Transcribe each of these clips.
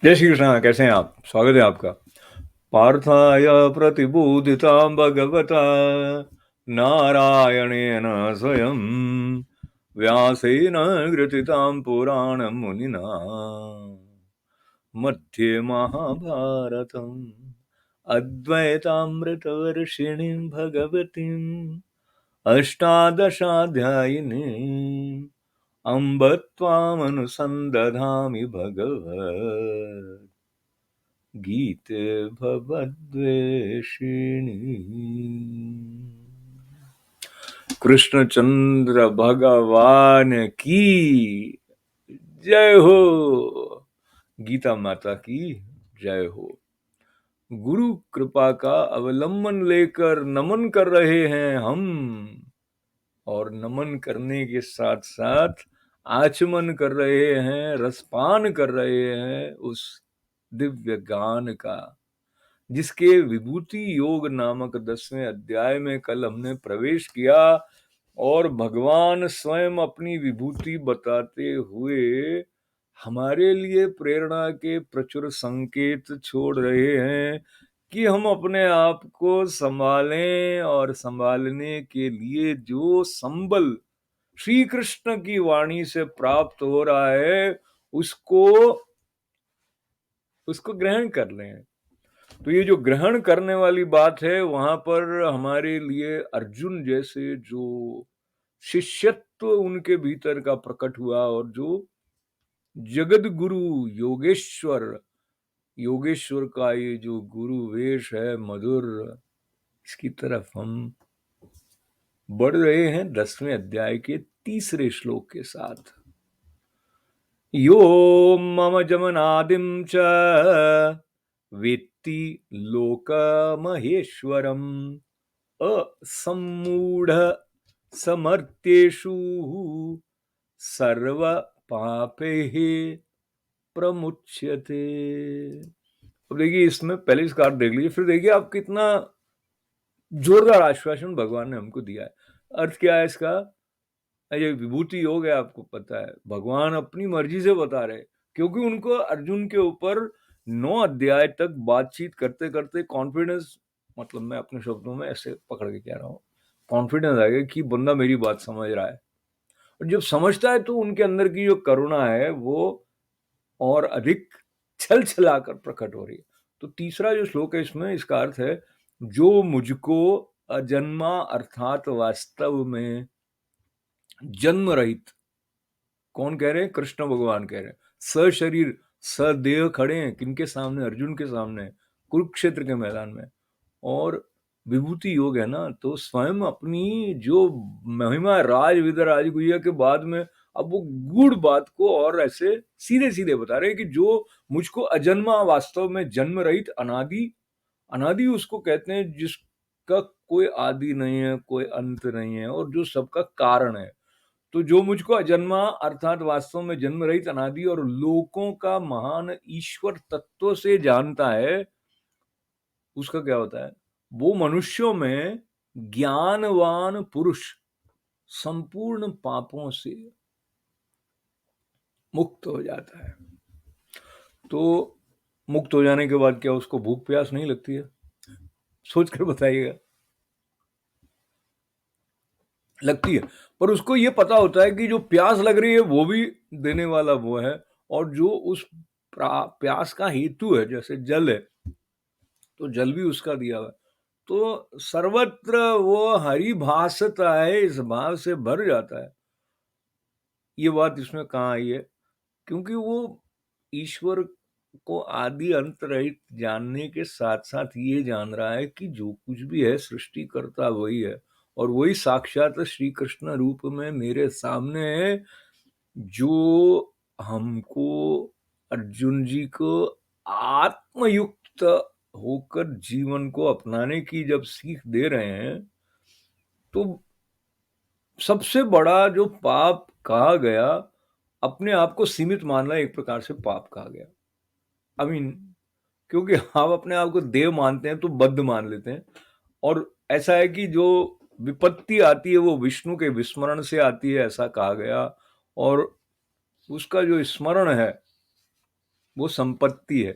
जय श्री कृष्ण। कैसे हैं आप? स्वागत है आपका। पार्थाय प्रतिबोधितां भगवता नारायणेन स्वयं व्यासेन ग्रथितां पुराणमुनिना मध्ये महाभारतम् अद्वैतामृतवर्षिणीं भगवतीम् अष्टादशाध्यायिनीम् अम्ब त्वामनुसन्दधामि भगवत् गीते भवद्वेषिणी। कृष्णचंद्र भगवान की जय हो। गीता माता की जय हो। गुरु कृपा का अवलंबन लेकर नमन कर रहे हैं हम, और नमन करने के साथ साथ आचमन कर रहे हैं, रसपान कर रहे हैं उस दिव्य गान का, जिसके विभूति योग नामक 10वें अध्याय में कल हमने प्रवेश किया। और भगवान स्वयं अपनी विभूति बताते हुए हमारे लिए प्रेरणा के प्रचुर संकेत छोड़ रहे हैं कि हम अपने आप को संभालें, और संभालने के लिए जो संबल श्री कृष्ण की वाणी से प्राप्त हो रहा है उसको ग्रहण कर लें। तो ये जो ग्रहण करने वाली बात है, वहां पर हमारे लिए अर्जुन जैसे जो शिष्यत्व उनके भीतर का प्रकट हुआ, और जो जगत गुरु योगेश्वर का ये जो गुरु वेश है मधुर, इसकी तरफ हम बढ़ रहे हैं 10वें अध्याय के तीसरे श्लोक के साथ। यो मम जमनादिं च वेत्ति लोकमहेश्वरम् असम्मूढ़ समर्थ्येषु सर्व पापैः प्रमुच्यते। अब देखिए, इसमें पहले इसका अर्थ देख लीजिए, फिर देखिए आप कितना जोरदार आश्वासन भगवान ने हमको दिया है। अर्थ क्या है इसका? ये विभूति योग है, आपको पता है, भगवान अपनी मर्जी से बता रहे, क्योंकि उनको अर्जुन के ऊपर 9 अध्याय तक बातचीत करते करते कॉन्फिडेंस, मतलब मैं अपने शब्दों में ऐसे पकड़ के कह रहा हूँ, कॉन्फिडेंस आ गया कि बंदा मेरी बात समझ रहा है। और जब समझता है तो उनके अंदर की जो करुणा है वो और अधिक छल छलाकर प्रकट हो रही है। तो तीसरा जो श्लोक है इसमें, इसका अर्थ है जो मुझको अजन्मा अर्थात वास्तव में जन्म रहित, कौन कह रहे हैं? कृष्ण भगवान कह रहे हैं। सशरीर सदेह खड़े हैं, किनके सामने? अर्जुन के सामने, कुरुक्षेत्र के मैदान में। और विभूति योग है ना, तो स्वयं अपनी जो महिमा राज विदराज गुह्य के बाद में अब वो गूढ़ बात को और ऐसे सीधे सीधे बता रहे हैं कि जो मुझको अजन्मा, वास्तव में जन्म रहित, अनादि, अनादि उसको कहते हैं जिसका कोई आदि नहीं है, कोई अंत नहीं है, और जो सबका कारण है। तो जो मुझको अजन्मा अर्थात वास्तव में जन्म रहित, अनादि और लोकों का महान ईश्वर तत्व से जानता है, उसका क्या होता है? वो मनुष्यों में ज्ञानवान पुरुष संपूर्ण पापों से मुक्त हो जाता है। तो मुक्त हो जाने के बाद क्या उसको भूख प्यास नहीं लगती है? सोच कर बताइएगा। लगती है, पर उसको ये पता होता है कि जो प्यास लग रही है वो भी देने वाला वो है, और जो उस प्यास का हेतु है, जैसे जल है तो जल भी उसका दिया हुआ है। तो सर्वत्र वो हरि भासता है, इस भाव से भर जाता है। ये बात इसमें कहाँ आई है? क्योंकि वो ईश्वर को आदि अंत रहित जानने के साथ साथ ये जान रहा है कि जो कुछ भी है सृष्टि करता वही है, और वही साक्षात श्री कृष्ण रूप में मेरे सामने है, जो हमको, अर्जुन जी को आत्मयुक्त होकर जीवन को अपनाने की जब सीख दे रहे हैं, तो सबसे बड़ा जो पाप कहा गया, अपने आप को सीमित मानना एक प्रकार से पाप कहा गया। आई मीन, क्योंकि हम अपने आप को देव मानते हैं तो बद्ध मान लेते हैं, और ऐसा है कि जो विपत्ति आती है वो विष्णु के विस्मरण से आती है, ऐसा कहा गया। और उसका जो स्मरण है वो संपत्ति है।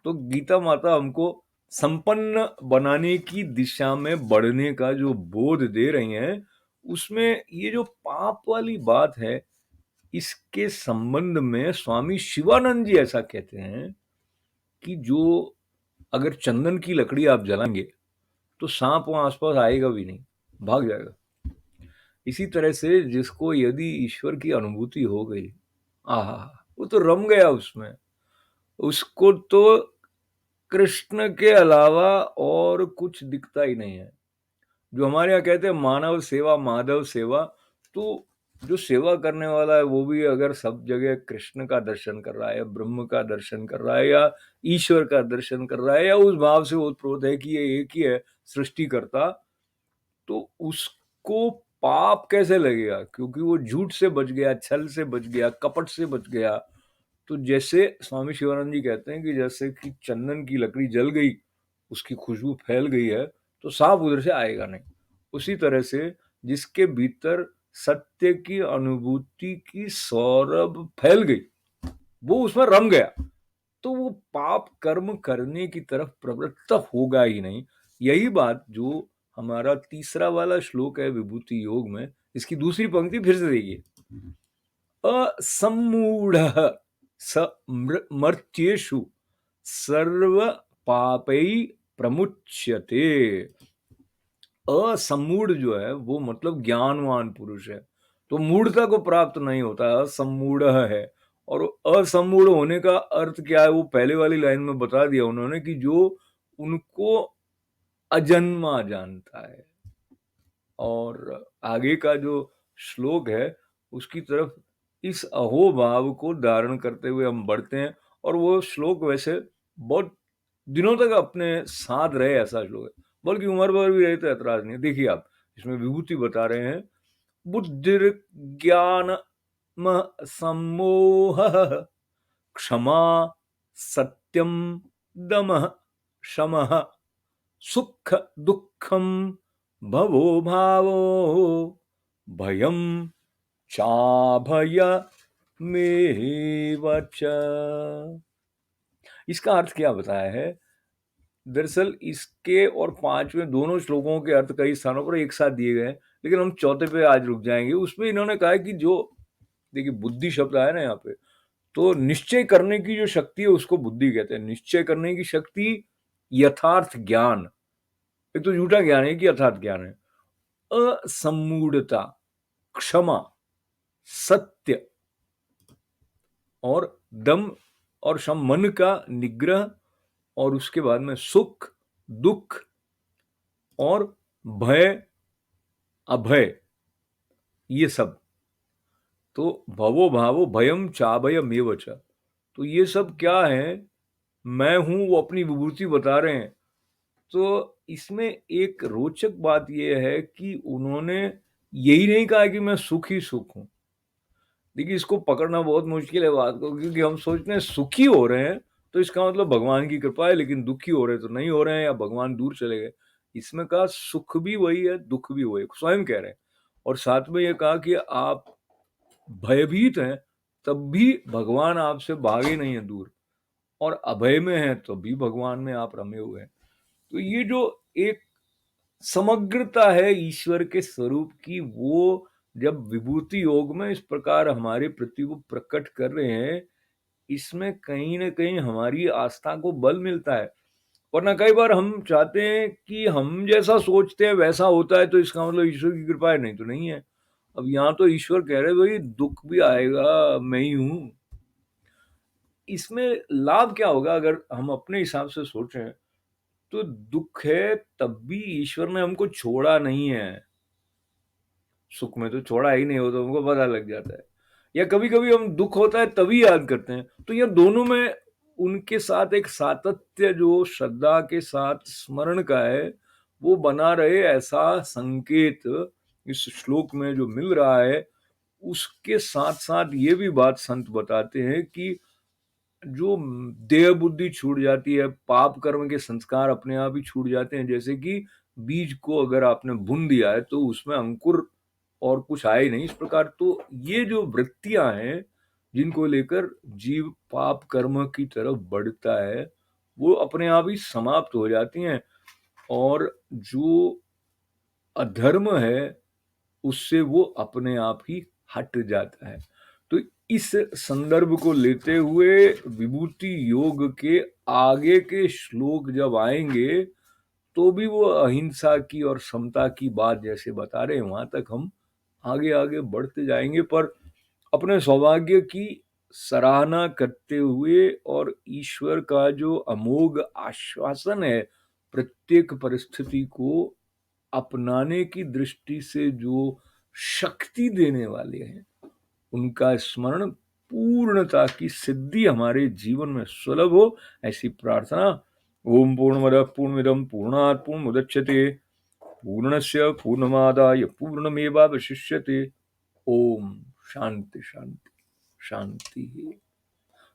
तो गीता माता हमको संपन्न बनाने की दिशा में बढ़ने का जो बोध दे रही हैं, उसमें ये जो पाप वाली बात है, इसके संबंध में स्वामी शिवानंद जी ऐसा कहते हैं कि जो अगर चंदन की लकड़ी आप जलाएंगे तो सांप वहां आसपास आएगा भी नहीं, भाग जाएगा। इसी तरह से जिसको यदि ईश्वर की अनुभूति हो गई, आहा, वो तो रम गया उसमें। उसको तो कृष्ण के अलावा और कुछ दिखता ही नहीं है। जो हमारे यहाँ कहते हैं मानव सेवा माधव सेवा, तो जो सेवा करने वाला है वो भी अगर सब जगह कृष्ण का दर्शन कर रहा है, ब्रह्म का दर्शन कर रहा है, या ईश्वर का दर्शन कर रहा है, या उस भाव से ओतप्रोत है कि ये एक ही है सृष्टिकर्ता, तो उसको पाप कैसे लगेगा? क्योंकि वो झूठ से बच गया, छल से बच गया, कपट से बच गया। तो जैसे स्वामी शिवानंद जी कहते हैं कि जैसे कि चंदन की लकड़ी जल गई, उसकी खुशबू फैल गई है, तो सांप उधर से आएगा नहीं। उसी तरह से जिसके भीतर सत्य की अनुभूति की सौरभ फैल गई, वो उसमें रम गया, तो वो पाप कर्म करने की तरफ प्रवृत्त होगा ही नहीं। यही बात जो हमारा तीसरा वाला श्लोक है विभूति योग में, इसकी दूसरी पंक्ति फिर से देखिए, असम्मूढ़ स मर्त्येषु सर्व पापै प्रमुच्यते। असम्मूढ़ जो है वो मतलब ज्ञानवान पुरुष है, तो मूढ़ता को प्राप्त नहीं होता, असम्मूढ़ है। और असम्मूढ़ होने का अर्थ क्या है, वो पहले वाली लाइन में बता दिया उन्होंने कि जो उनको अजन्मा जानता है। और आगे का जो श्लोक है उसकी तरफ इस अहोभाव को धारण करते हुए हम बढ़ते हैं। और वो श्लोक वैसे बहुत दिनों तक अपने साथ रहे, ऐसा श्लोक है, बल्कि उम्र भर भी रहे तो ऐतराज नहीं। देखिए आप इसमें विभूति बता रहे हैं, बुद्धिर ज्ञान सम्मोह क्षमा सत्यम दमः शमः सुख दुःखम भवो भावो भयम चाभयमेव च। इसका अर्थ क्या बताया है? दरअसल इसके और पांचवें दोनों श्लोकों के अर्थ कई स्थानों पर एक साथ दिए गए हैं, लेकिन हम चौथे पे आज रुक जाएंगे। उसमें इन्होंने कहा है कि जो देखिए बुद्धि शब्द आया ना यहाँ पे, तो निश्चय करने की जो शक्ति है उसको बुद्धि कहते हैं। निश्चय करने की शक्ति यथार्थ ज्ञान, एक तो झूठा ज्ञान है कि यथार्थ ज्ञान है। असम्मूढ़ता, क्षमा, सत्य और दम और शम, मन का निग्रह, और उसके बाद में सुख दुख और भय अभय, ये सब। तो भवो भावो भयम चाभयमेव च, तो ये सब क्या है? मैं हूं, वो अपनी विभूति बता रहे हैं। तो इसमें एक रोचक बात यह है कि उन्होंने यही नहीं कहा कि मैं सुख ही सुख हूं। देखिए इसको पकड़ना बहुत मुश्किल है बात को, क्योंकि हम सोचते हैं सुखी हो रहे हैं तो इसका मतलब भगवान की कृपा है, लेकिन दुखी हो रहे तो नहीं हो रहे हैं, या भगवान दूर चले गए। इसमें कहा सुख भी वही है, दुख भी वही, स्वयं कह रहे हैं। और साथ में ये कहा कि आप भयभीत हैं तब भी भगवान आपसे भागे नहीं है दूर, और अभय में है तो भी भगवान में आप रमे हुए हैं। तो ये जो एक समग्रता है ईश्वर के स्वरूप की, वो जब विभूति योग में इस प्रकार हमारे प्रति वो प्रकट कर रहे हैं, इसमें कहीं ना कहीं हमारी आस्था को बल मिलता है। वरना कई बार हम चाहते हैं कि हम जैसा सोचते हैं वैसा होता है, तो इसका मतलब ईश्वर की कृपा है, नहीं तो नहीं है। अब यहाँ तो ईश्वर कह रहे भाई दुख भी आएगा, मैं ही हूं। इसमें लाभ क्या होगा अगर हम अपने हिसाब से सोचें? तो दुख है तब भी ईश्वर ने हमको छोड़ा नहीं है। सुख में तो छोड़ा ही नहीं, हो तो हमको पता लग जाता है। या कभी कभी हम दुख होता है तभी याद करते हैं। तो ये दोनों में उनके साथ एक सातत्य जो श्रद्धा के साथ स्मरण का है वो बना रहे, ऐसा संकेत इस श्लोक में जो मिल रहा है। उसके साथ साथ ये भी बात संत बताते हैं कि जो देह बुद्धि छूट जाती है, पाप कर्म के संस्कार अपने आप ही छूट जाते हैं। जैसे कि बीज को अगर आपने बुन दिया है तो उसमें अंकुर और कुछ आए नहीं, इस प्रकार तो ये जो वृत्तियां हैं जिनको लेकर जीव पाप कर्म की तरफ बढ़ता है, वो अपने आप ही समाप्त हो जाती हैं और जो अधर्म है, उससे वो अपने आप ही हट जाता है। तो इस संदर्भ को लेते हुए विभूति योग के आगे के श्लोक जब आएंगे, तो भी वो अहिंसा की और समता की बात जैसे बता रहे हैं, वहां तक हम आगे आगे बढ़ते जाएंगे, पर अपने सौभाग्य की सराहना करते हुए और ईश्वर का जो अमोघ आश्वासन है प्रत्येक परिस्थिति को अपनाने की दृष्टि से जो शक्ति देने वाले हैं, उनका स्मरण पूर्णता की सिद्धि हमारे जीवन में सुलभ हो, ऐसी प्रार्थना। ओम पूर्णमदः पूर्णमिदं पूर्णात् पूर्णमुदच्यते पूर्णस्य पूर्णमादाय पूर्णमेवावशिष्यते। ओम शांति शांति शांति।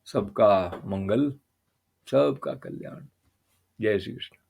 सबका मंगल, सबका कल्याण। जय श्री कृष्ण।